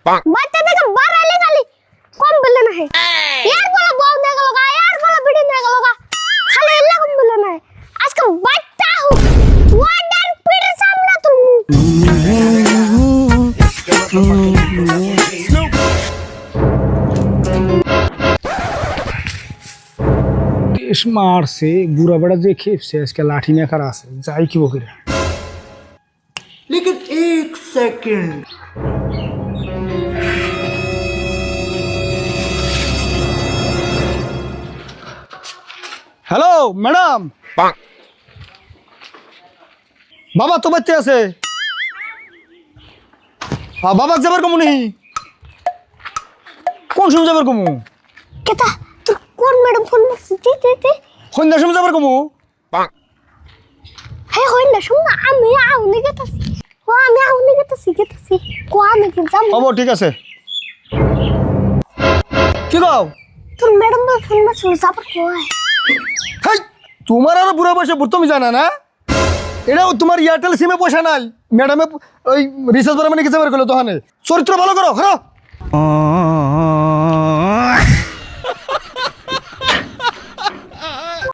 बच्चा देखा बाराले खाली कम बोलना है यार बोला बॉल नहीं गलोगा यार बोला बिड़ी नहीं गलोगा खाली इल्ला कम बोलना है आज का बच्चा हूँ वाटर पीड़ सामना तुम देश मार से बुरा बड़ा देखे से इसके लाठी में खरा से जाई की वो करे लेकिन एक सेकंड हेलो मैडम बाबा तो बच्चे से हाँ बाबा जबर कमु नहीं कौन सुन जबर कमु कहता तू कौन मैडम फोन में सीधी देते कौन दशम जबर कमु है होई ना सुना आमी आऊ नहीं कहता सी वो आमी आऊ नहीं कहता सी कहता सी को आमी के जाम अब ठीक है से क्यों गाओ तू मैडम का फोन में सुन सापर को है हाय तुम्हारा तो बुरा बसे बुर्तो में जाना ना এটা তোমার এয়ারটেল সিমে পয়সা নাই ম্যাডামে ওই রিচার্জ করে মানে কিছু বের করলো তো হানে চরিত্র ভালো করো হ্যাঁ